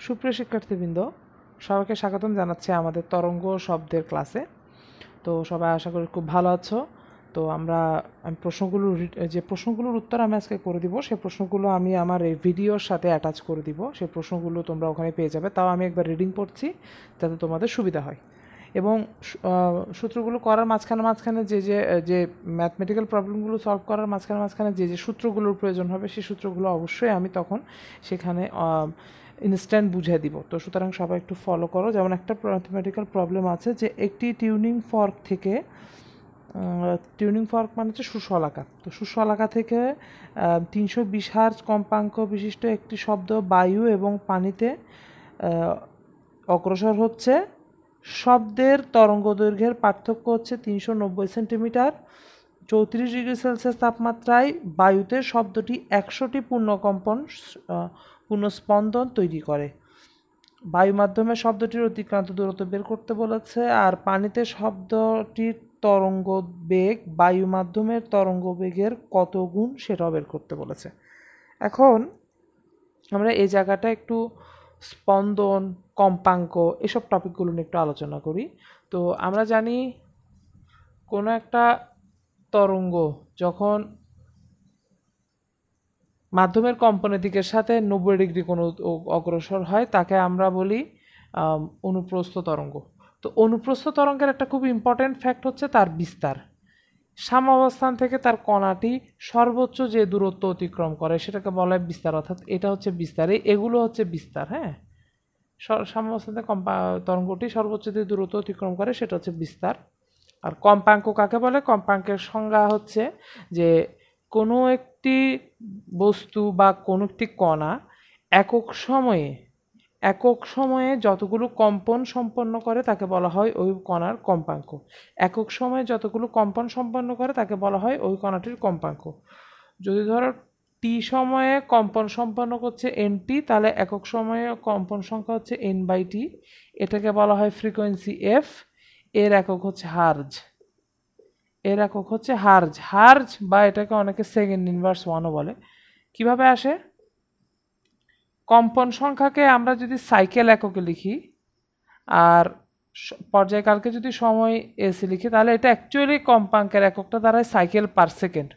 সুপ্রিয় শিক্ষার্থীবৃন্দ, সবাইকে স্বাগতম জানাচ্ছি আমাদের তরঙ্গ শব্দের ক্লাসে। তো সবাই আশা করি খুব ভালো আছো। তো আমি প্রশ্নগুলোর উত্তর আমি আজকে করে দিব, সেই প্রশ্নগুলো আমি আমার এই ভিডিওর সাথে অ্যাটাচ করে দিব। সেই প্রশ্নগুলো তোমরা ওখানে পেয়ে যাবে। তাও আমি একবার রিডিং পড়ছি যাতে তোমাদের সুবিধা হয়। এবং সূত্রগুলো করার মাঝখানে যে ম্যাথমেটিক্যাল প্রবলেমগুলো সলভ করার মাঝখানে যে সূত্রগুলোর প্রয়োজন হবে সেই সূত্রগুলো অবশ্যই আমি তখন সেখানে ইনস্ট্যান্ট বুঝিয়ে দিব। তো সুতরাং সবাই একটু ফলো করো। যেমন একটা ম্যাথমেটিক্যাল প্রবলেম আছে যে একটি টিউনিং ফর্ক থেকে, টিউনিং ফর্ক মানে হচ্ছে সুশলাকা, তো সুশলাকা থেকে 320 হার্জ কম্পাঙ্ক বিশিষ্ট একটি শব্দ বায়ু এবং পানিতে অগ্রসর হচ্ছে। শব্দের তরঙ্গদৈর্ঘ্যের পার্থক্য হচ্ছে 390 সেন্টিমিটার। 34 ডিগ্রি সেলসিয়াস তাপমাত্রায় বায়ুতে শব্দটি 100টি পূর্ণস্পন্দন তৈরি করে। বায়ু মাধ্যমে শব্দটির অতিক্রান্ত দূরত্ব বের করতে বলেছে। আর পানিতে শব্দটির তরঙ্গ বেগ বায়ু মাধ্যমের তরঙ্গ বেগের কত গুণ সেটাও বের করতে বলেছে। এখন আমরা এই জায়গাটা একটু স্পন্দন, কম্পাঙ্ক এসব টপিকগুলো নিয়ে একটু আলোচনা করি। তো আমরা জানি কোনো একটা তরঙ্গ যখন মাধ্যমের কম্পনের দিকের সাথে 90 ডিগ্রি কোনো অগ্রসর হয় তাকে আমরা বলি অনুপ্রস্থ তরঙ্গ। তো অনুপ্রস্থ তরঙ্গের একটা খুব ইম্পর্টেন্ট ফ্যাক্ট হচ্ছে তার বিস্তার। সাম্যাবস্থান থেকে তার কণাটি সর্বোচ্চ যে দূরত্ব অতিক্রম করে সেটাকে বলা হয় বিস্তার, অর্থাৎ এটা হচ্ছে বিস্তার। এগুলো হচ্ছে বিস্তার। হ্যাঁ, সাম্যাবস্থান থেকে তরঙ্গটি সর্বোচ্চ যে দূরত্ব অতিক্রম করে সেটা হচ্ছে বিস্তার। আর কম্পাঙ্ক কাকে বলে? কম্পাঙ্কের সংজ্ঞা হচ্ছে যে কোনো একটি বস্তু বা কোনো একটি কণা একক সময়ে যতগুলো কম্পন সম্পন্ন করে তাকে বলা হয় ওই কণার কম্পাঙ্ক। একক সময়ে যতগুলো কম্পন সম্পন্ন করে তাকে বলা হয় ওই কণাটির কম্পাঙ্ক। যদি ধরো টি সময়ে কম্পন সম্পন্ন করছে এনটি, তাহলে একক সময়ে কম্পন সংখ্যা হচ্ছে n/t। এটাকে বলা হয় ফ্রিকোয়েন্সি এফ। এর একক হচ্ছে হার্জ বা এটাকে অনেকে সেকেন্ড ইনভার্স ওয়ানও বলে। কিভাবে আসে? কম্পন সংখ্যাকে আমরা যদি সাইকেল এককে লিখি আর পর্যায়কালকে যদি সময় এসে লিখি, তাহলে এটা অ্যাকচুয়ালি কম্পাঙ্কের এককটা দাঁড়ায় সাইকেল পার সেকেন্ড।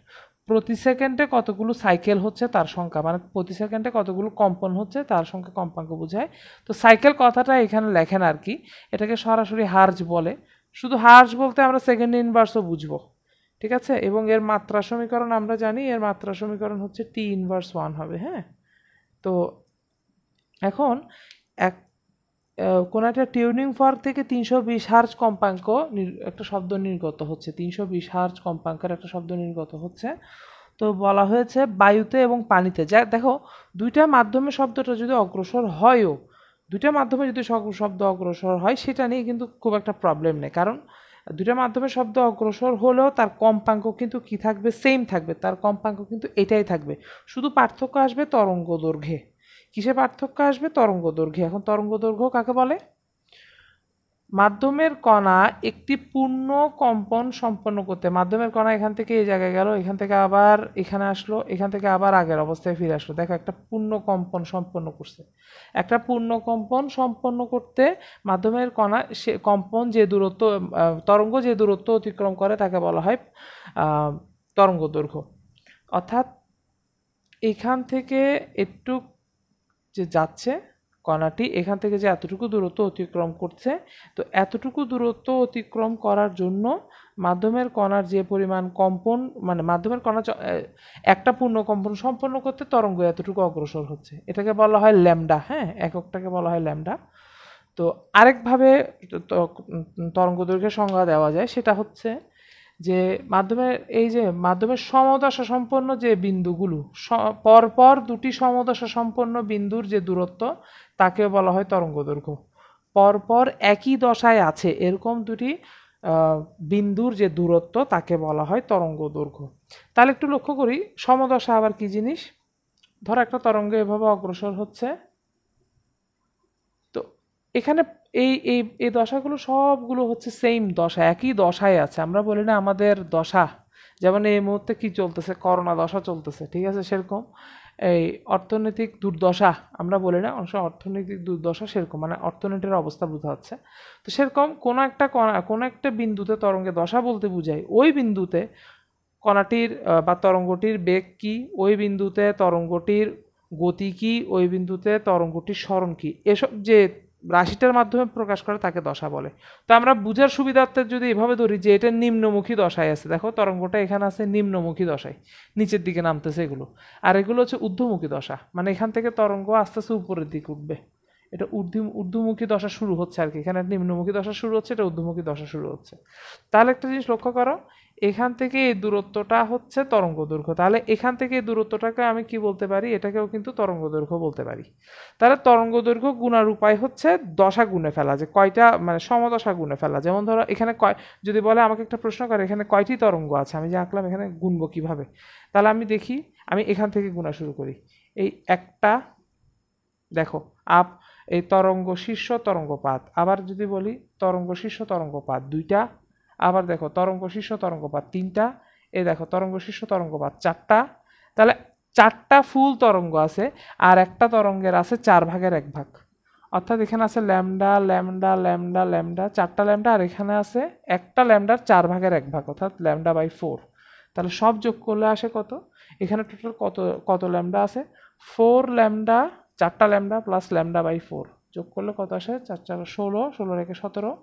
প্রতি সেকেন্ডে কতগুলো সাইকেল হচ্ছে তার সংখ্যা, মানে প্রতি সেকেন্ডে কতগুলো কম্পন হচ্ছে তার সংখ্যা কম্পাঙ্ক বোঝায়। তো সাইকেল কথাটা এখানে লেখেন আর কি, এটাকে সরাসরি হার্জ বলে। শুধু হার্জ বলতে আমরা সেকেন্ড ইনভার্সও বুঝবো, ঠিক আছে? এবং এর মাত্রা সমীকরণ আমরা জানি, এর মাত্রা সমীকরণ হচ্ছে T−1 হবে। হ্যাঁ, তো এখন কোনো একটা টিউনিং ফর্ক থেকে 320 হার্জ কম্পাঙ্ক একটা শব্দ নির্গত হচ্ছে, 320 হার্জ কম্পাঙ্কের একটা শব্দ নির্গত হচ্ছে। তো বলা হয়েছে বায়ুতে এবং পানিতে। যা দেখো, দুইটা মাধ্যমে শব্দটা যদি অগ্রসর হয়ও, দুইটা মাধ্যমে যদি শব্দ অগ্রসর হয় সেটা নিয়ে কিন্তু খুব একটা প্রবলেম নেই, কারণ দুইটা মাধ্যমে শব্দ অগ্রসর হলেও তার কম্পাঙ্ক কিন্তু কি থাকবে? সেম থাকবে, তার কম্পাঙ্ক কিন্তু এটাই থাকবে। শুধু পার্থক্য আসবে তরঙ্গ দৈর্ঘ্যে। কিসে পার্থক্য আসবে? তরঙ্গ দৈর্ঘ্যে। এখন তরঙ্গ দৈর্ঘ্য কাকে বলে? মাধ্যমের কণা একটি পূর্ণ কম্পন সম্পন্ন করতে, মাধ্যমের কণা এখান থেকে এই জায়গায় গেল, এখান থেকে আবার এখানে আসলো, এখান থেকে আবার আগের অবস্থায় ফিরে আসলো। দেখো, একটা পূর্ণ কম্পন সম্পন্ন করছে। একটা পূর্ণ কম্পন সম্পন্ন করতে মাধ্যমের কণা সে কম্পন যে দূরত্ব, তরঙ্গ যে দূরত্ব অতিক্রম করে তাকে বলা হয় তরঙ্গ দৈর্ঘ্য। অর্থাৎ এখান থেকে একটু যে যাচ্ছে কণাটি, এখান থেকে যে এতটুকু দূরত্ব অতিক্রম করছে, তো এতটুকু দূরত্ব অতিক্রম করার জন্য মাধ্যমের কণার যে পরিমাণ কম্পন, মানে মাধ্যমের কণা একটা পূর্ণ কম্পন সম্পন্ন করতে তরঙ্গ এতটুকু অগ্রসর হচ্ছে, এটাকে বলা হয় ল্যামডা। হ্যাঁ, এককটাকে বলা হয় ল্যামডা। তো আরেকভাবে তরঙ্গ দৈর্ঘ্যের সংজ্ঞা দেওয়া যায়, সেটা হচ্ছে যে মাধ্যমের সমদশা সম্পন্ন যে বিন্দুগুলো, পরপর দুটি সমদশা সম্পন্ন বিন্দুর যে দূরত্ব তাকে বলা হয় তরঙ্গ দৈর্ঘ্য। পরপর একই দশায় আছে এরকম দুটি বিন্দুর যে দূরত্ব তাকে বলা হয় তরঙ্গ দৈর্ঘ্য। তাহলে একটু লক্ষ্য করি সমদশা আবার কি জিনিস। ধরো একটা তরঙ্গ এভাবে অগ্রসর হচ্ছে, তো এখানে এই এই এই দশাগুলো সবগুলো হচ্ছে সেম দশা, একই দশায় আছে। আমরা বলি না আমাদের দশা, যেমন এই মুহূর্তে কি চলতেছে? করোনা দশা চলতেছে, ঠিক আছে? সেরকম এই অর্থনৈতিক দুর্দশা আমরা বলি না, অংশ অর্থনৈতিক দুর্দশা সেরকম, মানে অর্থনীতির অবস্থা বোঝা যাচ্ছে। তো সেরকম কোনো একটা বিন্দুতে তরঙ্গের দশা বলতে বোঝায় ওই বিন্দুতে কণাটির বা তরঙ্গটির বেগ কি, ওই বিন্দুতে তরঙ্গটির গতি কি, ওই বিন্দুতে তরঙ্গটির সরণ কি, এসব যে রাশিটার মাধ্যমে প্রকাশ করে তাকে দশা বলে। তো আমরা বুঝার সুবিধার্থে যদি এভাবে ধরি যে এটা নিম্নমুখী দশায় আছে, দেখো তরঙ্গটা এখানে আছে নিম্নমুখী দশায়, নিচের দিকে নামতেছে এগুলো, আর এগুলো হচ্ছে ঊর্ধ্বমুখী দশা, মানে এখান থেকে তরঙ্গ আস্তে আস্তে উপরের দিকে উঠবে। এটা ঊর্ধ্বমুখী দশা শুরু হচ্ছে আর কি, এখানে নিম্নমুখী দশা শুরু হচ্ছে, এটা ঊর্ধ্বমুখী দশা শুরু হচ্ছে। তাহলে একটা জিনিস লক্ষ্য করো, এখান থেকে এই দূরত্বটা হচ্ছে তরঙ্গ দৈর্ঘ্য, তাহলে এখান থেকে এই দূরত্বটাকে আমি কি বলতে পারি, এটাকেও কিন্তু তরঙ্গ দৈর্ঘ্য বলতে পারি। তাহলে তরঙ্গ দৈর্ঘ্য গুণার উপায় হচ্ছে দশা গুণে ফেলা, যে কয়টা মানে সমদশা গুণে ফেলা। যেমন ধরো এখানে যদি বলে আমাকে একটা প্রশ্ন করে এখানে কয়টি তরঙ্গ আছে, আমি যে আঁকলাম এখানে গুনবো কিভাবে, তাহলে আমি দেখি, আমি এখান থেকে গুণা শুরু করি। এই একটা, দেখো আপ, এই তরঙ্গ শীর্ষ তরঙ্গপাত, আবার যদি বলি তরঙ্গ শীর্ষ তরঙ্গপাত দুইটা, আবার দেখো তরঙ্গ শীর্ষ তরঙ্গপাত তিনটা, এই দেখো তরঙ্গ শীর্ষ তরঙ্গপাত চারটা। তাহলে চারটা ফুল তরঙ্গ আছে, আর একটা তরঙ্গের আছে 4/1 অর্থাৎ এখানে আছে ল্যামডা ল্যামডা ল্যামডা ল্যামডা, চারটা ল্যামডা, আর এখানে আছে একটা ল্যামডার 4/1 অর্থাৎ λ/4। তাহলে সব যোগ করলে আসে কত, এখানে টোটাল কত কত ল্যামডা আছে, 4 ল্যামডা, চারটা ল্যামডা প্লাস λ/4 যোগ করলে কত আসে, 4 4 16, 16 রেখে 17,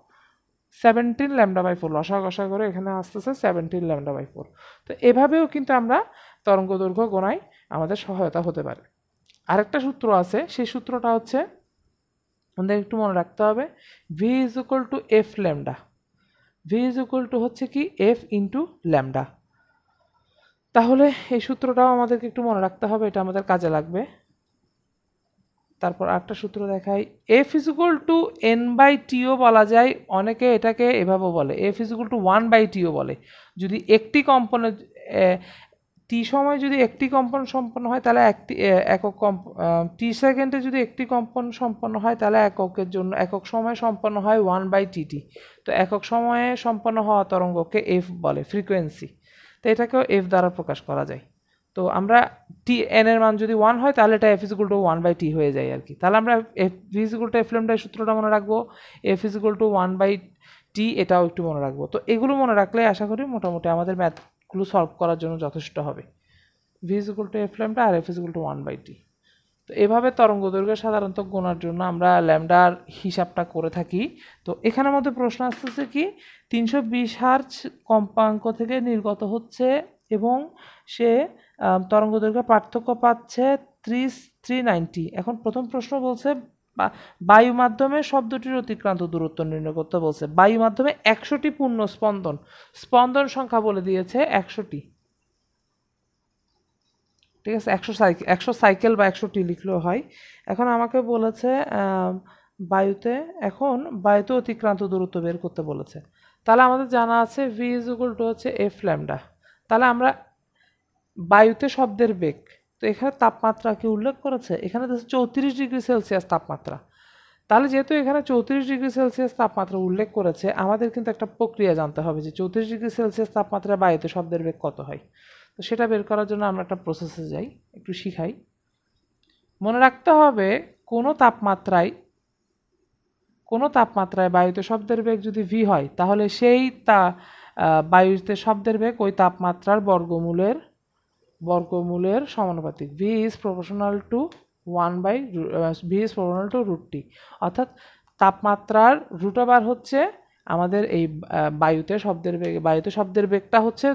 17 λ/4, লসাগু করে এখানে আসতেছে 17 λ/4। তো এভাবেও কিন্তু আমরা তরঙ্গ দৈর্ঘ্য গণায় আমাদের সহায়তা হতে পারে। আরেকটা সূত্র আছে, সেই সূত্রটা হচ্ছে আমাদের একটু মনে রাখতে হবে, v is equal to F lambda. v is equal two হচ্ছে কি এফ ইন্টু ল্যামডা। তাহলে এই সূত্রটাও আমাদেরকে একটু মনে রাখতে হবে, এটা আমাদের কাজে লাগবে। তারপর আরেকটা সূত্র দেখাই, এফ ইজ ইকুয়াল টু n/tও বলা যায়, অনেকে এটাকে এভাবেও বলে, এফ ইজ ইকুয়াল টু 1/tও বলে। যদি একটি কম্পনে টি সময় যদি একটি কম্পন সম্পন্ন হয় তাহলে একক টি সেকেন্ডে যদি একটি কম্পন সম্পন্ন হয় তাহলে এককের জন্য একক সময়ে সম্পন্ন হয় 1/tt। তো একক সময়ে সম্পন্ন হওয়া তরঙ্গকে এফ বলে, ফ্রিকোয়েন্সি। তো এটাকেও এফ দ্বারা প্রকাশ করা যায়। তো আমরা টি এন এর মান যদি 1 হয় তাহলে এটা F is equal to 1/t হয়ে যায় আর কি। তাহলে আমরা F V is equal to F lambda সূত্রটা মনে রাখবো, F is equal to 1/t এটাও একটু মনে রাখবো। তো এগুলো মনে রাখলে আশা করি মোটামুটি আমাদের ম্যাথগুলো সলভ করার জন্য যথেষ্ট হবে। V is equal to F lambda আর F is equal to 1/t। তো এভাবে তরঙ্গ দৈর্ঘ্য সাধারণত গোনার জন্য আমরা ল্যামডার হিসাবটা করে থাকি। তো এখানের মধ্যে প্রশ্ন আসতেছে কি, 320 হার্জ কম্পাঙ্ক থেকে নির্গত হচ্ছে এবং সে তরঙ্গ দৈর্ঘ্য পার্থক্য পাচ্ছে 390। এখন প্রথম প্রশ্ন বলছে বায়ু মাধ্যমে শব্দটির অতিক্রান্ত দূরত্ব নির্ণয় করতে বলছে। বায়ু মাধ্যমে 100টি পূর্ণ স্পন্দন, স্পন্দন সংখ্যা বলে দিয়েছে 100টি, ঠিক আছে, 100 সাইকেল বা 100টি লিখলেও হয়। এখন আমাকে বলেছে বায়ুতে, এখন বায়ুতে অতিক্রান্ত দূরত্ব বের করতে বলেছে। তাহলে আমাদের জানা আছে ভি ইজ ইকুয়াল টু হচ্ছে এফ ল্যামডা। তাহলে আমরা বায়ুতে শব্দের বেগ, তো এখানে তাপমাত্রা কি উল্লেখ করেছে, এখানে 34 ডিগ্রি সেলসিয়াস তাপমাত্রা। তাহলে যেহেতু এখানে 34 ডিগ্রি সেলসিয়াস তাপমাত্রা উল্লেখ করেছে, আমাদের কিন্তু একটা প্রক্রিয়া জানতে হবে যে 34 ডিগ্রি সেলসিয়াস তাপমাত্রায় বায়ুতে শব্দের বেগ কত হয়। তো সেটা বের করার জন্য আমরা একটা প্রসেসে যাই, একটু শিখাই। মনে রাখতে হবে কোনো তাপমাত্রায় বায়ুতে শব্দের বেগ যদি ভি হয় তাহলে সেই বায়ুতে শব্দের বেগ ওই তাপমাত্রার বর্গমূলের সমানুপাতিক। V is proportional to √t, অর্থাৎ তাপমাত্রার √r হচ্ছে আমাদের এই বায়ুতে শব্দের বেগটা হচ্ছে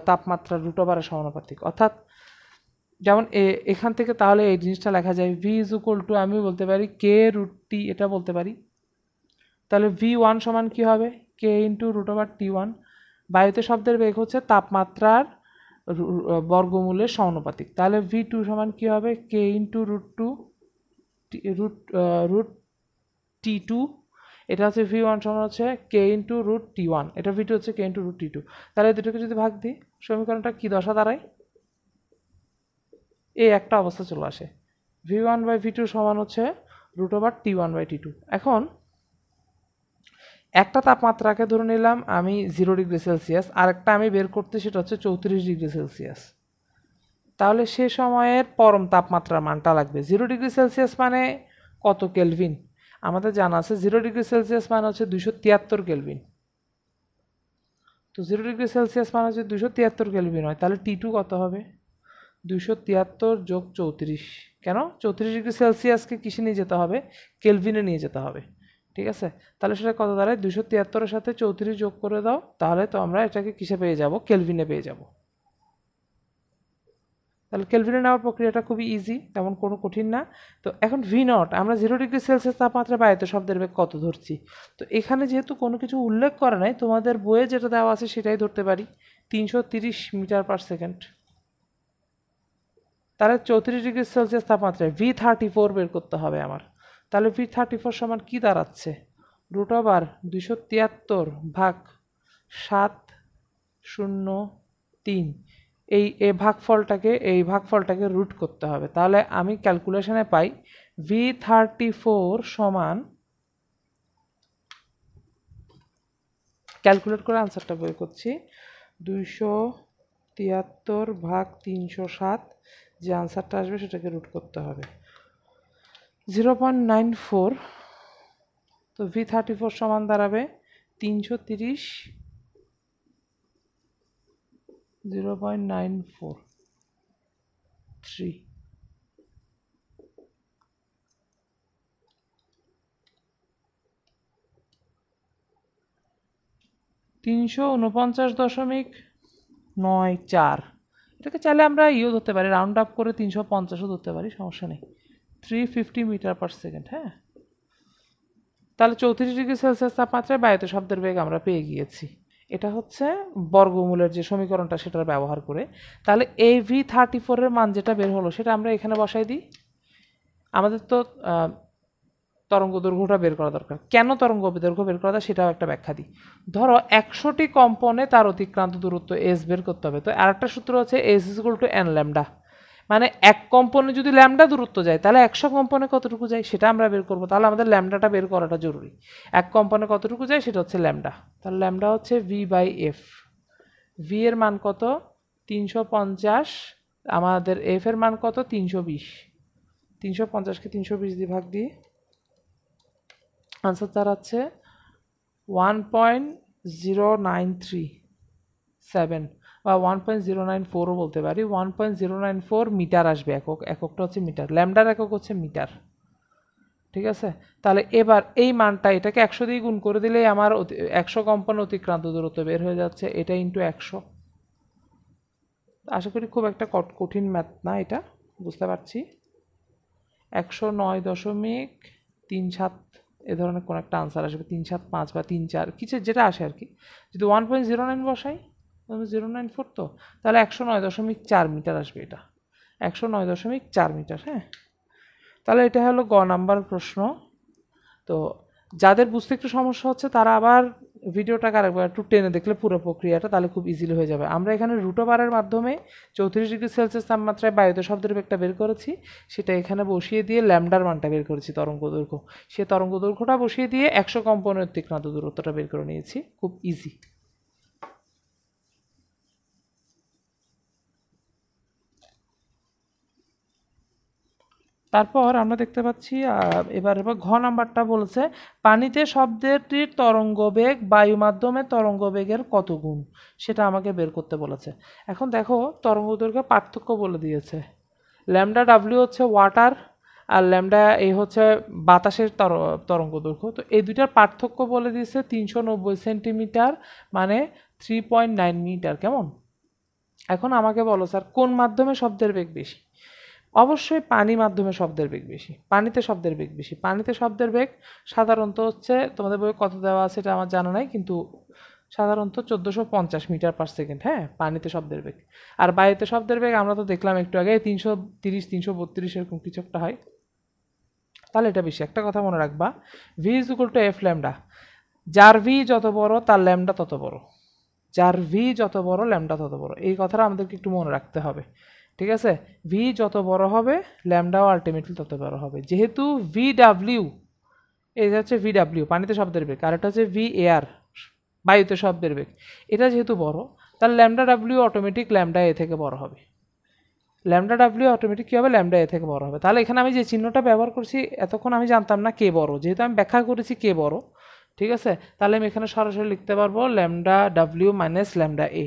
তাপমাত্রার √r সমানুপাতিক। অর্থাৎ যেমন এখান থেকে তাহলে এই জিনিসটা লেখা যায়, ভি ইজ ইকুয়াল টু আমি বলতে পারি k√t, এটা বলতে পারি। তাহলে v1 সমান কি হবে, k ইন্টু √t1। বায়ুতে শব্দের বেগ হচ্ছে তাপমাত্রার বর্গমূলের সমানুপাতিক, তাহলে v2 সমান কি হবে, k ইন্টু √t2। এটা হচ্ছে v1 সমান হচ্ছে k ইন্টু √t1, এটা v2 হচ্ছে k ইন্টু √t2। তাহলে দুটোকে যদি ভাগ দিই সমীকরণটা কি দশা দাঁড়ায়, এই একটা অবস্থা চলে আসে, v1/v2 সমান হচ্ছে √t1/t2। এখন একটা তাপমাত্রাকে ধরে নিলাম আমি 0 ডিগ্রি সেলসিয়াস, আরেকটা আমি বের করতে সেটা হচ্ছে 34 ডিগ্রি সেলসিয়াস। তাহলে সে সময়ের পরম তাপমাত্রার মানটা লাগবে। 0°C মানে কত কেলভিন? আমাদের জানা আছে 0°C মানে হচ্ছে 273 কেলভিন। তো 0°C মানে হচ্ছে 273 কেলভিন হয়, তাহলে T2 কত হবে? 273 যোগ 34। কেন? 34°C কিসে নিয়ে যেতে হবে? কেলভিনে নিয়ে যেতে হবে। ঠিক আছে, তাহলে সেটা কত দাঁড়ায়? 273-এর সাথে 34 যোগ করে দাও, তাহলে তো আমরা এটাকে কিসে পেয়ে যাব? কেলভিনে পেয়ে যাব। তাহলে কেলভিনে নেওয়ার প্রক্রিয়াটা খুবই ইজি, তেমন কোনো কঠিন না। তো এখন V0 আমরা 0°C তাপমাত্রা বায়ুতে শব্দের বেগ কত ধরছি? তো এখানে যেহেতু কোনো কিছু উল্লেখ করা নাই, তোমাদের বইয়ে যেটা দেওয়া আছে সেটাই ধরতে পারি, 330 মিটার পার সেকেন্ড। তাহলে 34°C তাপমাত্রায় V34 বের করতে হবে আমার। তাহলে V34 সমান কি দাঁড়াচ্ছে? √273 ভাগ 703। এই ভাগফলটাকে রুট করতে হবে। তাহলে আমি ক্যালকুলেশনে পাই V34 সমান, ক্যালকুলেট করে আনসারটা বের করছি, 273 ভাগ 307, যে আনসারটা আসবে সেটাকে রুট করতে হবে 0.94। তো V34 সমান দাঁড়াবে 330 0.943। 349.94। এটাকে চাইলে আমরা ধরতে পারি, রাউন্ড আপ করে 350ও ধরতে পারি, সমস্যা নেই। 350 মিটার পার সেকেন্ড। হ্যাঁ, তাহলে 34°C তাপমাত্রায় বায়ুতে শব্দের বেগ আমরা পেয়ে গিয়েছি। এটা হচ্ছে বর্গমূলের যে সমীকরণটা সেটার ব্যবহার করে। তাহলে এই V34 এর মান যেটা বের হলো সেটা আমরা এখানে বসাই দিই। আমাদের তো তরঙ্গ দৈর্ঘ্যটা বের করা দরকার। কেন তরঙ্গ দৈর্ঘ্য বের করা, সেটাও একটা ব্যাখ্যা দিই। ধরো 100টি কম্পনে তার অতিক্রান্ত দূরত্ব S বের করতে হবে। তো আরেকটা সূত্র হচ্ছে S = n ল্যামডা, মানে এক কম্পনে যদি ল্যামডা দূরত্ব যায় তাহলে 100 কম্পনে কতটুকু যায় সেটা আমরা বের করব। তাহলে আমাদের ল্যামডাটা বের করাটা জরুরি। এক কম্পনে কতটুকু যায় সেটা হচ্ছে ল্যামডা। তাহলে ল্যামডা হচ্ছে V/F। V এর মান কত? 350। আমাদের F এর মান কত? 320। 350কে 320 দিয়ে ভাগ দিই, আনসার দাঁড়াচ্ছে 1.0937 বা 1.094ও বলতে পারি। 1.094 মিটার আসবে। এককটা হচ্ছে মিটার, ল্যামডার একক হচ্ছে মিটার। ঠিক আছে, তাহলে এবার এই মানটা, এটাকে 100 দিয়ে গুণ করে দিলেই আমার 100 কম্পন অতিক্রান্ত দূরত্ব বের হয়ে যাচ্ছে। এটা ইন্টু 100। আশা করি খুব একটা কঠিন ম্যাথ না, এটা বুঝতে পারছি। 109.37 এ ধরনের কোনো একটা আনসার আসবে, 375 বা 34 কিছু যেটা আসে আর কি। যদি 1.09 বসাই, 094 তো, তাহলে 109.4 মিটার আসবে। এটা 109.4 মিটার। হ্যাঁ, তাহলে এটা হলো গ নাম্বার প্রশ্ন। তো যাদের বুঝতে একটু সমস্যা হচ্ছে তারা আবার ভিডিওটাকে আরেকবার একটু টেনে দেখলে পুরো প্রক্রিয়াটা, তাহলে খুব ইজিলি হয়ে যাবে। আমরা এখানে √/এর মাধ্যমে 34°C তাপমাত্রায় বায়ুতে শব্দের বেগটা বের করেছি, সেটা এখানে বসিয়ে দিয়ে ল্যামডার মানটা বের করেছি, তরঙ্গ দৈর্ঘ্য। সে তরঙ্গ দৈর্ঘ্যটা বসিয়ে দিয়ে 100 কম্পনের অতিক্রান্ত দূরত্বটা বের করে নিয়েছি, খুব ইজি। তারপর আমরা দেখতে পাচ্ছি এবার ঘ নাম্বারটা বলেছে পানিতে শব্দটির তরঙ্গবেগ বায়ু মাধ্যমে তরঙ্গবেগের কত গুণ, সেটা আমাকে বের করতে বলেছে। এখন দেখো তরঙ্গ দৈর্ঘ্যের পার্থক্য বলে দিয়েছে। ল্যামডা ডাব্লিউ হচ্ছে ওয়াটার, আর ল্যামডা এই হচ্ছে বাতাসের তরঙ্গ দৈর্ঘ্য। তো এই দুইটার পার্থক্য বলে দিয়েছে 390 সেন্টিমিটার, মানে 3.9 মিটার। কেমন? এখন আমাকে বলো স্যার কোন মাধ্যমে শব্দের বেগ বেশি? অবশ্যই পানি মাধ্যমে শব্দের বেগ বেশি, পানিতে শব্দের বেগ বেশি। পানিতে শব্দের বেগ সাধারণত হচ্ছে, তোমাদের বইয়ে কত দেওয়া আছে এটা আমার জানা নাই, কিন্তু সাধারণত 1450 মিটার পার সেকেন্ড। হ্যাঁ, পানিতে শব্দের বেগ। আর বায়ুতে শব্দের বেগ আমরা তো দেখলাম একটু আগে 330 332 এরকম কিছু একটা হয়। তাহলে এটা বেশি। একটা কথা মনে রাখবা, V = F ল্যামডা। যার V যত বড় তার ল্যামডা তত বড়, যার V যত বড় ল্যামডা তত বড়। এই কথাটা আমাদেরকে একটু মনে রাখতে হবে। ঠিক আছে, V যত বড় হবে ল্যামডাও আলটিমেটলি তত বড় হবে। যেহেতু VW, এই হচ্ছে VW পানিতে শব্দের বেগ, আর এটা হচ্ছে VAR বায়ুতে শব্দের বেগ, এটা যেহেতু বড় তাহলে ল্যামডা W অটোমেটিক ল্যামডা এ থেকে বড় হবে। ল্যামডা ডাব্লিউ অটোমেটিক কী হবে, ল্যামডা এ থেকে বড় হবে। তাহলে এখানে আমি যে চিহ্নটা ব্যবহার করছি এতক্ষণ আমি জানতাম না কে বড়, যেহেতু আমি ব্যাখ্যা করেছি কে বড়, ঠিক আছে, তাহলে আমি এখানে সরাসরি লিখতে পারবো lambda W minus lambda A.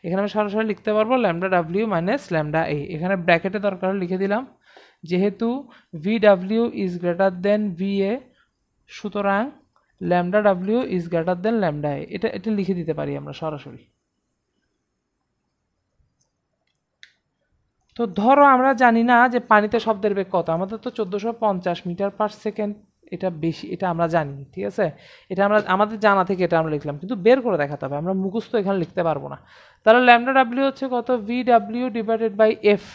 এখানে আমি সরাসরি লিখতে পারবো lambda W minus lambda A. এখানে ব্র্যাকেটে দরকার লিখে দিলাম, যেহেতু V W is greater than V A, সুতরাং lambda W is greater than lambda A. এটা এটা লিখে দিতে পারি আমরা সরাসরি। তো ধরো আমরা জানি না যে পানিতে শব্দের বেগ কত, আমাদের তো 1450 মিটার পার সেকেন্ড, এটা বেশি, এটা আমরা জানি, ঠিক আছে, এটা আমরা আমাদের জানা থেকে এটা আমরা লিখলাম, কিন্তু বের করে দেখাতে হবে, আমরা মুখস্থ এখানে লিখতে পারবো না। তাহলে ল্যামডা ডাব্লিউ হচ্ছে কত, V W divided by F.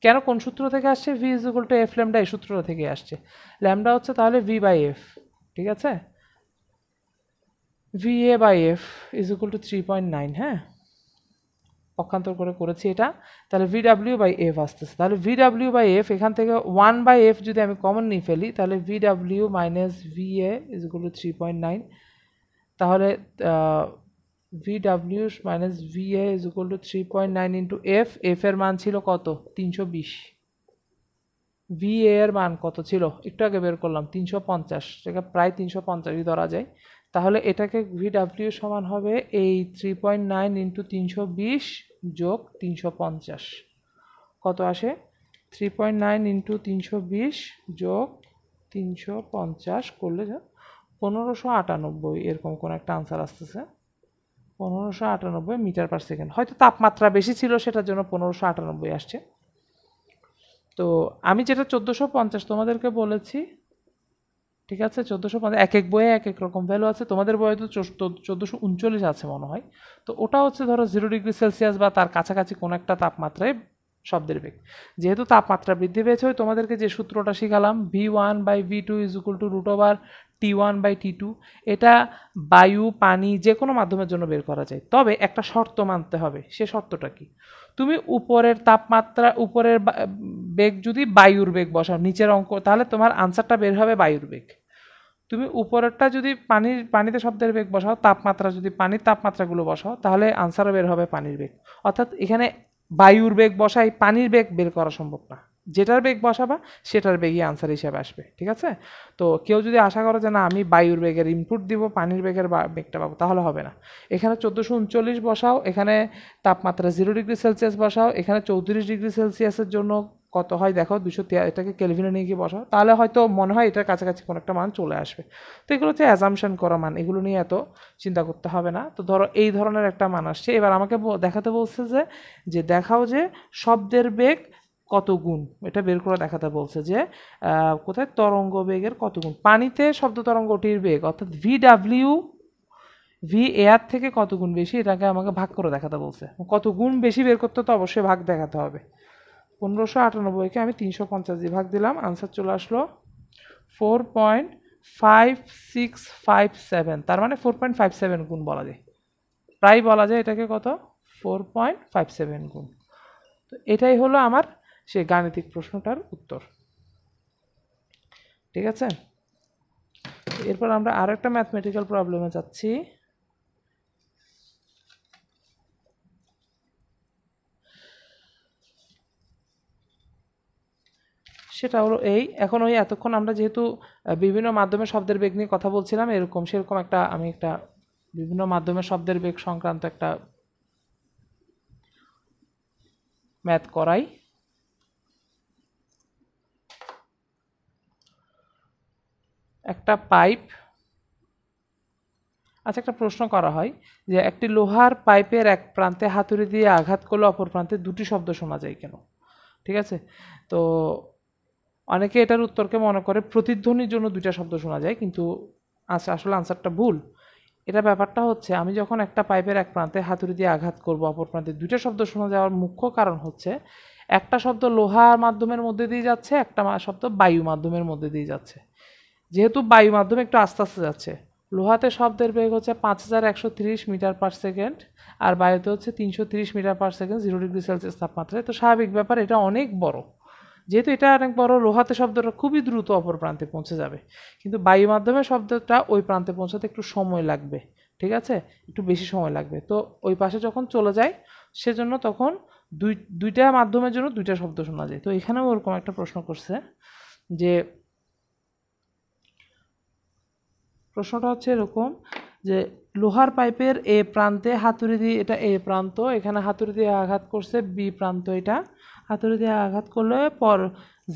কেন, কোন সূত্র থেকে আসছে, V is equal to F lambda, এই সূত্র থেকে আসছে। ল্যামডা হচ্ছে তাহলে ভি বাই এফ, ঠিক আছে, V A by F is equal to 3.9। হ্যাঁ, পক্ষান্তর করে করেছি এটা। তাহলে ভি ডাব্লিউ বাই এফ আসতেছে, তাহলে ভি ডাব্লিউ বাই এফ এখান থেকে 1 বাই এফ যদি আমি কমন নিয়ে ফেলি, তাহলে V W minus V A is equal to 3.9। তাহলে V W minus V A is equal to 3.9 into F. F এর মান ছিল কত, 320। ভি এ এর মান কত ছিল, একটু আগে বের করলাম 350, সেটা প্রায় 350ই ধরা যায়। তাহলে এটাকে ভি ডাব্লিউ সমান হবে এই 3.9 ইন্টু 320 যোগ 350, কত আসে, 3.9 ইন্টু 320 যোগ 350 করলে 1598, এরকম কোন একটা আনসার আসতেছে, 1598 মিটার পার সেকেন্ড। হয়তো তাপমাত্রা বেশি ছিল সেটার জন্য 1598 আসছে। তো আমি যেটা 1450 তোমাদেরকে বলেছি, ঠিক আছে, 1450 এক এক বইয়ে এক এক রকম ভ্যালু আছে, তোমাদের বইয়ে তো 1439 আছে মনে হয়। তো ওটা হচ্ছে ধরো 0°C বা তার কাছাকাছি কোনো একটা তাপমাত্রায় শব্দের বেগ। যেহেতু তাপমাত্রা বৃদ্ধি পেয়েছে, ওই তোমাদেরকে যে সূত্রটা শিখালাম, v1/v2 is equal two √T1/T2, এটা বায়ু, পানি যে কোনো মাধ্যমের জন্য বের করা যায়। তবে একটা শর্ত মানতে হবে, সে শর্তটা কি, তুমি উপরের তাপমাত্রা, উপরের বেগ যদি বায়ুর বেগ বসাও নিচের অঙ্ক, তাহলে তোমার আনসারটা বের হবে বায়ুর বেগ। তুমি উপরেরটা যদি পানিতে শব্দের বেগ বসাও, তাপমাত্রা যদি পানির তাপমাত্রাগুলো বসাও, তাহলে আনসারও বের হবে পানির বেগ। অর্থাৎ এখানে বায়ুর বেগ বসাই পানির বেগ বের করা সম্ভব না, যেটার বেগ বসাবা সেটার বেগই আনসার হিসেবে আসবে, ঠিক আছে। তো কেউ যদি আশা করে যে না আমি বায়ুর বেগের ইনপুট দিব পানির বেগের বেগটা পাবো, তাহলে হবে না। এখানে 1439 বসাও, এখানে তাপমাত্রা 0°C বসাও, এখানে 34°C জন্য কত হয় দেখো, 200, এটাকে কেলভিনে নিয়ে গিয়ে বসাও, তাহলে হয়তো মনে হয় এটার কাছাকাছি কোনো একটা মান চলে আসবে। তো এগুলো হচ্ছে অ্যাজাম্পশন করা মান, এগুলো নিয়ে এত চিন্তা করতে হবে না। তো ধরো এই ধরনের একটা মান আসছে, এবার আমাকে দেখাতে বলছে যে দেখাও যে শব্দের বেগ কত গুণ, এটা বের করে দেখাতে বলছে যে কোথায়, তরঙ্গ বেগের কত গুণ, পানিতে শব্দ তরঙ্গটির বেগ অর্থাৎ ভি ডাব্লিউ ভি এয়ার থেকে কত গুণ বেশি, এটাকে আমাকে ভাগ করে দেখাতে বলছে। কত গুণ বেশি বের করতে তো অবশ্যই ভাগ দেখাতে হবে। 1598কে আমি 350 দিয়ে ভাগ দিলাম, আনসার চলে আসলো 4.5657, তার মানে 4.57 গুণ বলা যায়, প্রায় বলা যায় এটাকে কত, 4.57 গুণ। তো এটাই হলো আমার সেই গাণিতিক প্রশ্নটার উত্তর, ঠিক আছে। এরপর আমরা আর একটা ম্যাথমেটিক্যাল প্রবলেমে যাচ্ছি। সেটা হলো এই, এখন ওই এতক্ষণ আমরা যেহেতু বিভিন্ন মাধ্যমে শব্দের বেগ নিয়ে কথা বলছিলাম, সেরকম আমি একটা বিভিন্ন মাধ্যমে শব্দের বেগ সংক্রান্ত একটা ম্যাথ করাই। একটা পাইপ, আচ্ছা একটা প্রশ্ন করা হয় যে একটি লোহার পাইপের এক প্রান্তে হাতুড়ি দিয়ে আঘাত করলে অপর প্রান্তে দুটি শব্দ শোনা যায় কেন, ঠিক আছে। তো অনেকে এটার উত্তরকে মনে করে প্রতিধ্বনির জন্য দুইটা শব্দ শোনা যায়, কিন্তু আসলে আনসারটা ভুল। এটা ব্যাপারটা হচ্ছে, আমি যখন একটা পাইপের এক প্রান্তে হাতুড়ি দিয়ে আঘাত করব, অপর প্রান্তে দুইটা শব্দ শোনা যাওয়ার মুখ্য কারণ হচ্ছে একটা শব্দ লোহার মাধ্যমের মধ্যে দিয়ে যাচ্ছে, একটা শব্দ বায়ু মাধ্যমের মধ্যে দিয়ে যাচ্ছে। যেহেতু বায়ু মাধ্যমে একটু আস্তে আস্তে যাচ্ছে, লোহাতে শব্দের বেগ হচ্ছে 5130 মিটার পার সেকেন্ড, আর বায়ুতে হচ্ছে 330 মিটার পার সেকেন্ড 0°C তাপমাত্রায়। তো স্বাভাবিক ব্যাপার, এটা অনেক বড়, যেহেতু এটা অনেক বড়, লোহাতে শব্দটা খুবই দ্রুত অপর প্রান্তে পৌঁছে যাবে, কিন্তু বায়ু মাধ্যমে শব্দটা ওই প্রান্তে পৌঁছাতে একটু সময় লাগবে। ঠিক আছে, একটু বেশি সময় লাগবে। তো ওই পাশে যখন চলে যায় সেজন্য তখন দুইটা মাধ্যমের জন্য দুইটা শব্দ শোনা যায়। তো এখানেও ওরকম একটা প্রশ্ন করছে যে প্রশ্নটা হচ্ছে এরকম যে লোহার পাইপের এ প্রান্তে হাতুড়ি দিয়ে, এটা এ প্রান্ত, এখানে হাতুড়ি দিয়ে আঘাত করছে বি প্রান্ত, এটা হাতুড়ি দিয়ে আঘাত করলে পর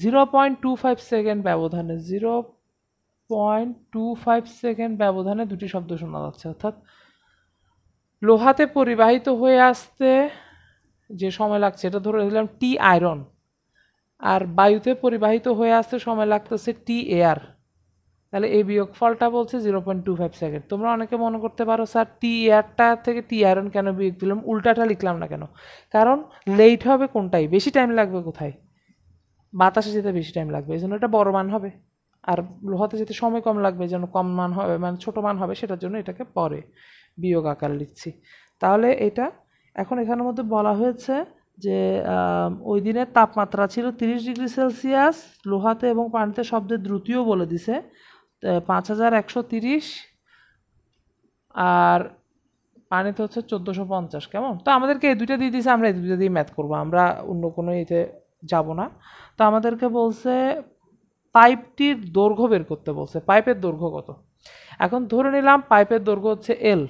0.25 সেকেন্ড ব্যবধানে 0.25 সেকেন্ড ব্যবধানে দুটি শব্দ শোনা যাচ্ছে। অর্থাৎ লোহাতে পরিবাহিত হয়ে আসতে যে সময় লাগছে এটা ধরে দিলাম টি আয়রন, আর বায়ুতে পরিবাহিত হয়ে আসতে সময় লাগতেছে টি এয়ার। তাহলে এই বিয়োগফলটা বলছে 0.25 সেকেন্ড। তোমরা অনেকে মনে করতে পারো স্যার টি এয়ারটা থেকে টি আয়রন কেন বিয়োগ দিলাম, উল্টাটা লিখলাম না কেন? কারণ লেট হবে কোনটাই, বেশি টাইম লাগবে কোথায়? বাতাসে যেতে বেশি টাইম লাগবে, এই জন্য এটা বড় মান হবে। আর লোহাতে যেতে সময় কম লাগবে, যেন কম মান হবে, মানে ছোট মান হবে, সেটার জন্য এটাকে পরে বিয়োগ আকার লিখছি। তাহলে এটা এখন এখানের মধ্যে বলা হয়েছে যে ওই দিনের তাপমাত্রা ছিল 30 ডিগ্রি সেলসিয়াস, লোহাতে এবং পানিতে শব্দের দ্রুতিও বলে দিছে 5130, আর পানিতে হচ্ছে 1450। কেমন? তো আমাদেরকে এই দুইটা দিয়ে দিয়েছে, আমরা এই দুইটা দিয়ে ম্যাথ করবো, আমরা অন্য কোনো এতে যাব না। তো আমাদেরকে বলছে পাইপটির দৈর্ঘ্য বের করতে বলছে। পাইপের দৈর্ঘ্য কত? এখন ধরে নিলাম পাইপের দৈর্ঘ্য হচ্ছে এল।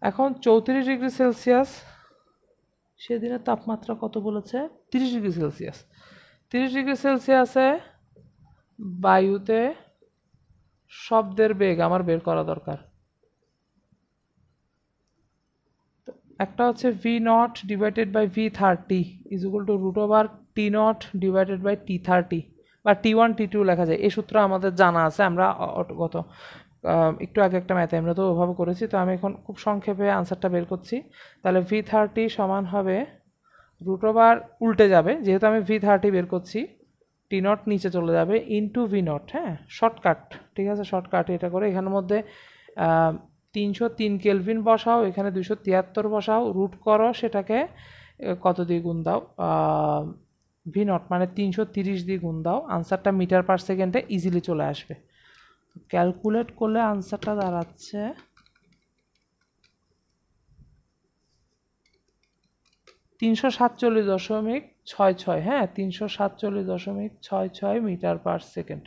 এখন 34 ডিগ্রি সেলসিয়াস, সেদিনের তাপমাত্রা কত বলেছে? 30 ডিগ্রি সেলসিয়াস। 30 ডিগ্রি সেলসিয়াসে বায়ুতে শব্দের বেগ আমার বের করা দরকার। একটা হচ্ছে v0 divided by v30 is equal to √T0 divided by T30 বা T1 T2 লেখা যায়। এই সূত্র আমাদের জানা আছে, আমরা গত একটু আগে একটা ম্যাথে আমরা তো ওভাবে করেছি। তো আমি এখন খুব সংক্ষেপে আনসারটা বের করছি। তাহলে v30 সমান হবে √ উল্টে যাবে, যেহেতু আমি v30 বের করছি, T0 নিচে চলে যাবে ইন্টু v0। হ্যাঁ, শর্টকাট, ঠিক আছে, শর্টকাট এটা করে এখানের মধ্যে 303 কেলভিন বসাও, এখানে 273 বসাও, রুট করো সেটাকে কত দিয়ে গুণ দাও, v0 মানে 330 দিয়ে গুণ দাও, আনসারটা মিটার পার সেকেন্ডে ইজিলি চলে আসবে। ক্যালকুলেট করলে আনসারটা দাঁড়াচ্ছে 347.66। হ্যাঁ, 347.66 metre per second,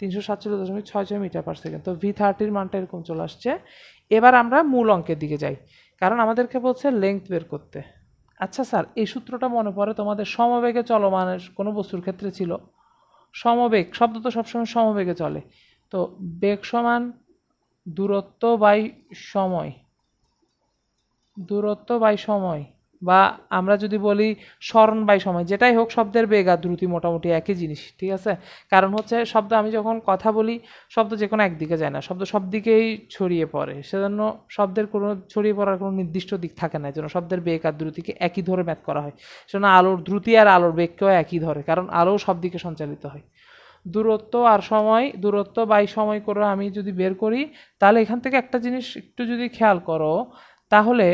347.66 metre per second. তো v30 মানটা এরকম চলে আসছে। এবার আমরা মূল অঙ্কের দিকে যাই, কারণ আমাদেরকে বলছে লেংথ বের করতে। আচ্ছা স্যার, এই সূত্রটা মনে পড়ে তোমাদের সমবেগে চলমানের কোনো বস্তুর ক্ষেত্রে ছিল। সমবেগ শব্দ তো সবসময় সমবেগে চলে। তো বেগ সমান দূরত্ব বাই সময়, দূরত্ব বাই সময়, বা আমরা যদি বলি স্মরণ বাই সময়, যেটাই হোক শব্দের বেগ আর দ্রুতি মোটামুটি একই জিনিস, ঠিক আছে। কারণ হচ্ছে শব্দ, আমি যখন কথা বলি শব্দ যে কোনো একদিকে যায় না, শব্দ সব দিকেই ছড়িয়ে পড়ে, সেজন্য শব্দের কোনো ছড়িয়ে পড়ার কোনো নির্দিষ্ট দিক থাকে না, যেন শব্দের বেগ আর দ্রুতিকে একই ধরে ম্যাথ করা হয়। সেজন্য আলোর দ্রুতি আর আলোর বেগকেও একই ধরে, কারণ আলো সব দিকে সঞ্চালিত হয়। দূরত্ব আর সময়, দূরত্ব বাই সময় করে আমি যদি বের করি, তাহলে এখান থেকে একটা জিনিস একটু যদি খেয়াল করো, তাহলে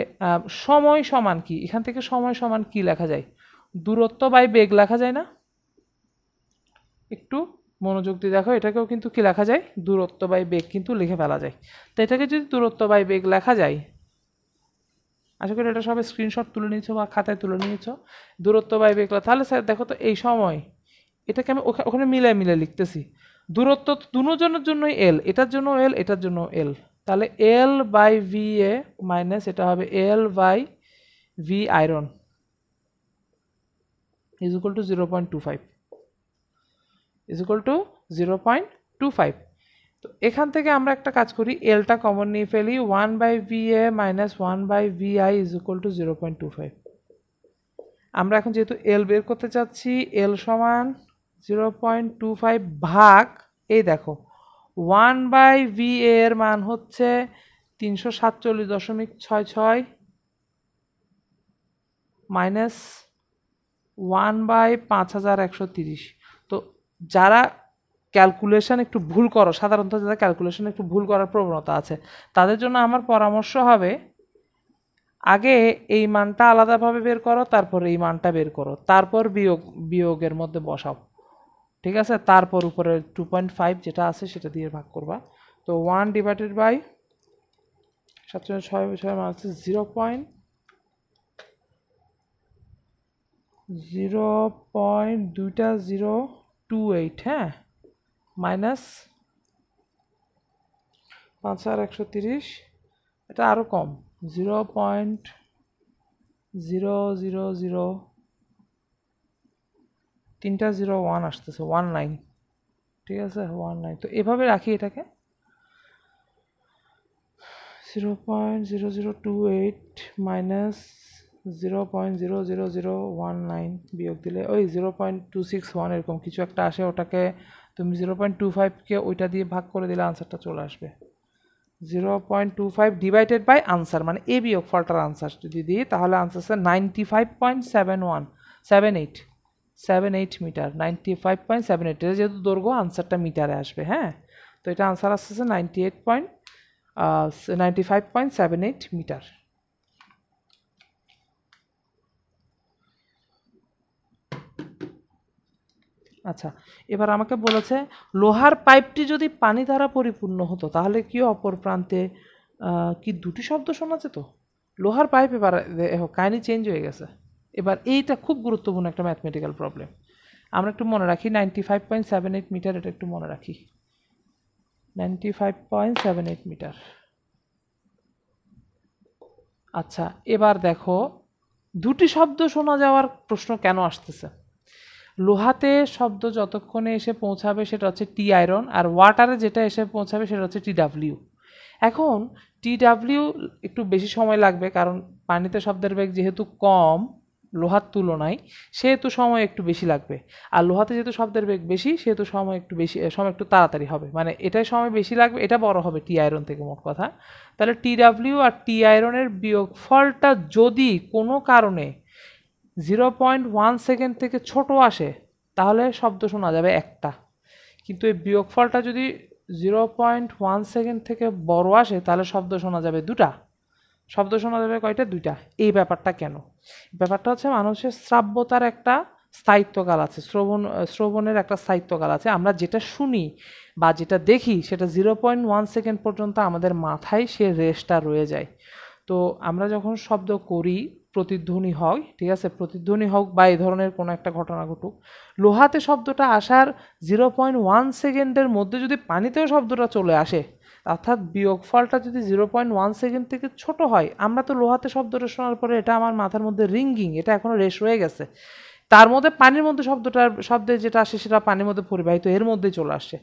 সময় সমান কি, এখান থেকে সময় সমান কি লেখা যায়? দূরত্ব বাই বেগ লেখা যায় না? একটু মনোযোগ দিয়ে দেখো, এটাকেও কিন্তু কি লেখা যায়? দূরত্ব বাই বেগ কিন্তু লিখে ফেলা যায়। তো এটাকে যদি দূরত্ব বাই বেগ লেখা যায়, আশা করি এটা সবাই স্ক্রিনশট তুলে নিয়েছো বা খাতায় তুলে নিয়েছো। দূরত্ব বাই বেগ, তাহলে স্যার দেখো তো এই সময়, এটাকে আমি ওখানে মিলে মিলে লিখতেছি। দূরত্ব দুজনের জন্যই এল, এটার জন্য এল, এটার জন্য এল, তাহলে L by V A minus এটা হবে L by V iron is equal to 0.25, is equal to 0.25। তো এখান থেকে আমরা একটা কাজ করি, এলটা কমন নিয়ে ফেলি, 1 by V A minus 1 by V I is equal to 0.25। আমরা এখন যেহেতু এল বের করতে চাচ্ছি, এল সমান 0.25 ভাগ, এই দেখো 1 বাই ভি এর মান হচ্ছে 347.66 মাইনাস 1 বাই 5130। তো যারা ক্যালকুলেশন একটু ভুল করো, সাধারণত যারা ক্যালকুলেশন একটু ভুল করার প্রবণতা আছে, তাদের জন্য আমার পরামর্শ হবে আগে এই মানটা আলাদাভাবে বের করো, তারপর এই মানটা বের করো, তারপর বিয়োগের মধ্যে বসাও, ঠিক আছে। তারপর উপরে 2.5 যেটা আছে সেটা দিয়ে ভাগ করবা। তো 1 ডিভাইডেড বাই 7.6 মানে হচ্ছে 0.2028, হ্যাঁ, মাইনাস 5130, এটা আরও কম, 0.000 তিনটা 01 আসতেছে, 19, ঠিক আছে, 19। তো এভাবে রাখি এটাকে 0.0028 মাইনাস 0.00019 বিয়োগ দিলে ওই 0.261 এরকম কিছু একটা আসে, ওটাকে তুমি 0.25কে ওইটা দিয়ে ভাগ করে দিলে আনসারটা চলে আসবে। 0.25 ডিভাইডেড বাই আনসার, মানে এ বিয়োগ ফলটার আনসার যদি দিই তাহলে আনসার আছে 95.78 মিটার, 95.78, এটা যেহেতু দৈর্ঘ্য আনসারটা মিটারে আসবে, হ্যাঁ। তো এটা আনসার আসতেছে 95.78 মিটার। আচ্ছা, এবার আমাকে বলেছে লোহার পাইপটি যদি পানি দ্বারা পরিপূর্ণ হতো তাহলে কি অপর প্রান্তে কি দুটি শব্দ শোনা যেত? লোহার পাইপ, এবার কাহিনী চেঞ্জ হয়ে গেছে। এবার এইটা খুব গুরুত্বপূর্ণ একটা ম্যাথমেটিক্যাল প্রবলেম, আমরা একটু মনে রাখি। 95.78 মিটার, এটা একটু মনে রাখি, 95.78 মিটার। আচ্ছা, এবার দেখো দুটি শব্দ শোনা যাওয়ার প্রশ্ন কেন আসতেছে। লোহাতে শব্দ যতক্ষণে এসে পৌঁছাবে সেটা হচ্ছে টি আয়রন, আর ওয়াটারে যেটা এসে পৌঁছাবে সেটা হচ্ছে TW। এখন TW একটু বেশি সময় লাগবে, কারণ পানিতে শব্দের বেগ যেহেতু কম লোহার তুলনায়, সেহেতু সময় একটু বেশি লাগবে। আর লোহাতে যেহেতু শব্দের বেগ বেশি সেহেতু সময় একটু তাড়াতাড়ি হবে, মানে এটাই সময় বেশি লাগবে, এটা বড় হবে টি আয়রন থেকে, মোট কথা। তাহলে TW আর টি আয়রনের বিয়োগফলটা যদি কোনো কারণে 0.1 সেকেন্ড থেকে ছোট আসে তাহলে শব্দ শোনা যাবে একটা, কিন্তু এই বিয়োগফলটা যদি 0.1 সেকেন্ড থেকে বড় আসে তাহলে শব্দ শোনা যাবে দুটা। শব্দ শোনা যাবে কয়টা? দুইটা। এই ব্যাপারটা কেন? ব্যাপারটা হচ্ছে মানুষের শ্রাব্যতার একটা স্থায়িত্বকাল আছে, শ্রবণের একটা স্থায়িত্বকাল আছে। আমরা যেটা শুনি বা যেটা দেখি সেটা 0.1 সেকেন্ড পর্যন্ত আমাদের মাথায় সে রেস্টটা রয়ে যায়। তো আমরা যখন শব্দ করি, প্রতিধ্বনি হয়, ঠিক আছে, প্রতিধ্বনি হোক বা এই ধরনের কোনো একটা ঘটনা ঘটুক, লোহাতে শব্দটা আসার 0.1 সেকেন্ডের মধ্যে যদি পানিতেও শব্দটা চলে আসে, অর্থাৎ বিয়োগফলটা যদি 0.1 সেকেন্ড থেকে ছোট হয়, আমরা তো লোহাতে শব্দটা শোনার পরে এটা আমার মাথার মধ্যে রিঙ্গিং, এটা এখনো রেশ হয়ে গেছে, তার মধ্যে পানির মধ্যে শব্দে যেটা আসে সেটা পানির মধ্যে পরিবাহিত এর মধ্যেই চলে আসছে।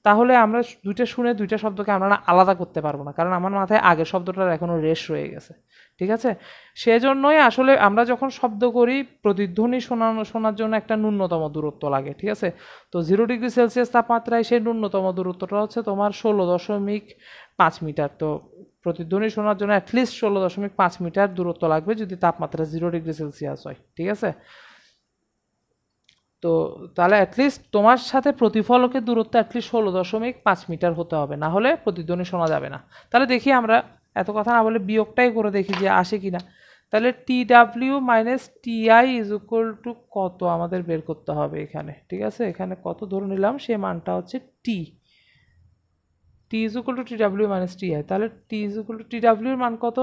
তাহলে আমরা দুইটা শুনে দুইটা শব্দকে আমরা আলাদা করতে পারবো না, কারণ আমার মাথায় আগের শব্দটার এখনো রেশ রয়ে গেছে, ঠিক আছে। সেজন্যই আসলে আমরা যখন শব্দ করি প্রতিধ্বনি শোনার জন্য একটা ন্যূনতম দূরত্ব লাগে, ঠিক আছে। তো 0°C তাপমাত্রায় সেই ন্যূনতম দূরত্বটা হচ্ছে তোমার 16.5 মিটার। তো প্রতিধ্বনি শোনার জন্য অ্যাটলিস্ট 16.5 মিটার দূরত্ব লাগবে যদি তাপমাত্রা 0°C হয়, ঠিক আছে। তো তাহলে অ্যাটলিস্ট তোমার সাথে প্রতিফলকের দূরত্ব অ্যাটলিস্ট 16.5 মিটার হতে হবে, না হলে প্রতিধ্বনি শোনা যাবে না। তাহলে দেখি আমরা এত কথা না বলে বিয়োগটাই করে দেখি যে আসে কিনা। তাহলে TW minus TI is equal two কত আমাদের বের করতে হবে এখানে, ঠিক আছে। এখানে কত ধরে নিলাম, সে মানটা হচ্ছে T is equal two TW minus TI। তাহলে T is equal two TW এর মান কত?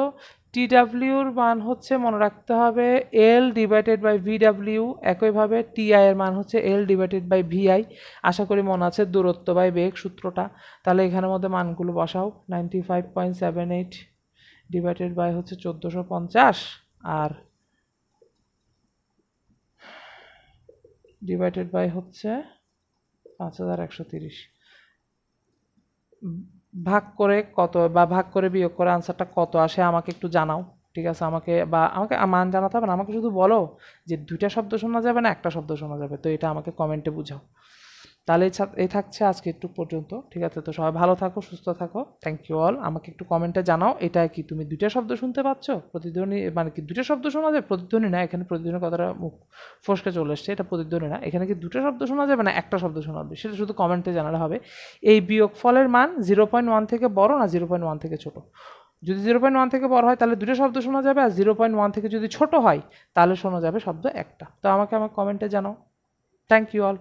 TW এর মান হচ্ছে, মনে রাখতে হবে, L ডিভাইডেড বাই VW। একইভাবে TI এর মান হচ্ছে L ডিভাইডেড বাই VI। আশা করি মনে আছে দূরত্ব বাই বেগ সূত্রটা। তাহলে এখানের মধ্যে মানগুলো বসাও, 95.78 ডিভাইডেড বাই হচ্ছে 1450 আর ডিভাইডেড বাই হচ্ছে 5130। ভাগ করে কত, বা ভাগ করে বিয়োগ করে আনসারটা কত আসে আমাকে একটু জানাও, ঠিক আছে। আমাকে মান জানাতে হবে না, আমাকে শুধু বলো যে দুইটা শব্দ শোনা যাবে না একটা শব্দ শোনা যাবে, তো এটা আমাকে কমেন্টে বুঝাও। তাহলে এই থাকছে আজকে একটু পর্যন্ত, ঠিক আছে। তো সবাই ভালো থাকো, সুস্থ থাকো, থ্যাংক ইউ অল। আমাকে একটু কমেন্টে জানাও এটা কি তুমি দুইটা শব্দ শুনতে পাচ্ছ, প্রতিধ্বনি মানে কি দুইটা শব্দ শোনা যায়, প্রতিধ্বনি না, এখানে প্রতিধ্বনির কথাটা মুখ ফসকে চলে এসছে, এটা প্রতিধ্বনি না, এখানে কি দুটো শব্দ শোনা যাবে না একটা শব্দ শোনা যাবে, সেটা শুধু কমেন্টে জানালে হবে। এই বিয়োগফলের মান 0.1 থেকে বড় না 0.1 থেকে ছোট? যদি 0.1 থেকে বড় হয় তাহলে দুটো শব্দ শোনা যাবে, আর 0.1 থেকে যদি ছোট হয় তাহলে শোনা যাবে শব্দ একটা। তো আমাকে আমার কমেন্টে জানাও, থ্যাংক ইউ অল।